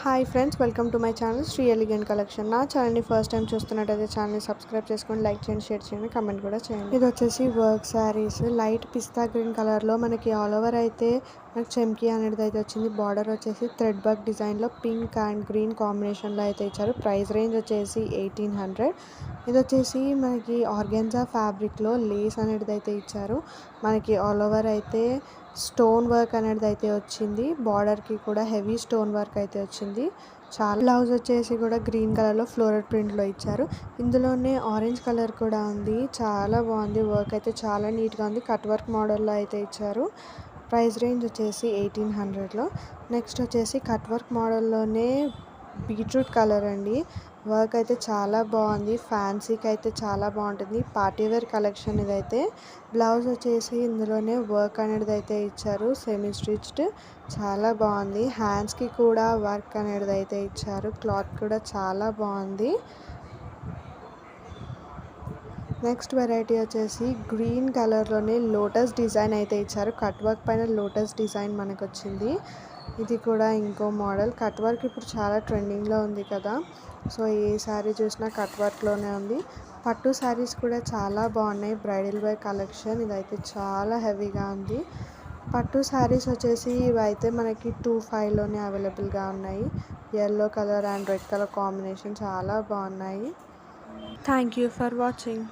Hi friends, welcome to my channel Shri elegant collection. నా ఛానల్ని first time చూస్తున్నట్టయితే ఛానల్ని సబ్స్క్రైబ్ చేసుకొని లైక్ చేయండి, షేర్ చేయండి, కమెంట్ కూడా చేయండి. ఇది వచ్చేసి వర్క్ శారీస్, లైట్ పిస్తా గ్రీన్ కలర్లో మనకి ఆల్ ఓవర్ అయితే మనకి చెమ్కీ అనేది అయితే వచ్చింది. బార్డర్ వచ్చేసి థ్రెడ్ వర్క్ డిజైన్లో పింక్ అండ్ గ్రీన్ కాంబినేషన్లో అయితే ఇచ్చారు. ప్రైస్ రేంజ్ వచ్చేసి 1800. ఇది వచ్చేసి మనకి ఆర్గాన్జా ఫ్యాబ్రిక్లో లేస్ అనేది అయితే ఇచ్చారు. మనకి ఆల్ ఓవర్ అయితే స్టోన్ వర్క్ అనేది అయితే వచ్చింది. బార్డర్కి కూడా హెవీ స్టోన్ వర్క్ అయితే వచ్చింది. చాలా బ్లౌజ్ వచ్చేసి కూడా గ్రీన్ కలర్లో ఫ్లోరల్ ప్రింట్లో ఇచ్చారు. ఇందులోనే ఆరెంజ్ కలర్ కూడా ఉంది. చాలా బాగుంది. వర్క్ అయితే చాలా నీట్గా ఉంది. కట్ వర్క్ మోడల్లో అయితే ఇచ్చారు. ప్రైస్ రేంజ్ వచ్చేసి 1800లో. నెక్స్ట్ వచ్చేసి కట్ వర్క్ మోడల్లోనే బీట్రూట్ కలర్ అండి. వర్క్ అయితే చాలా బాగుంది. ఫ్యాన్సీకి అయితే చాలా బాగుంటుంది. పార్టీవేర్ కలెక్షన్ ఇదైతే. బ్లౌజ్ వచ్చేసి ఇందులోనే వర్క్ అనేది అయితే ఇచ్చారు. సెమీ స్టిచ్డ్, చాలా బాగుంది. హ్యాండ్స్కి కూడా వర్క్ అనేది అయితే ఇచ్చారు. క్లాత్ కూడా చాలా బాగుంది. నెక్స్ట్ వెరైటీ వచ్చేసి గ్రీన్ కలర్లోనే లోటస్ డిజైన్ అయితే ఇచ్చారు. కట్ వర్క్ పైన లోటస్ డిజైన్ మనకు వచ్చింది. ఇది కూడా ఇంకో మోడల్. కట్ వర్క్ ఇప్పుడు చాలా ట్రెండింగ్లో ఉంది కదా, సో ఏ శారీ చూసినా కట్ వర్క్లోనే ఉంది. పట్టు శారీస్ కూడా చాలా బాగున్నాయి. బ్రైడల్ వేర్ కలెక్షన్ ఇదైతే చాలా హెవీగా ఉంది. పట్టు శారీస్ వచ్చేసి ఇవైతే మనకి 2500లోనే అవైలబుల్గా ఉన్నాయి. Yellow colour and red colour combination చాలా బాగున్నాయి. Thank you for watching.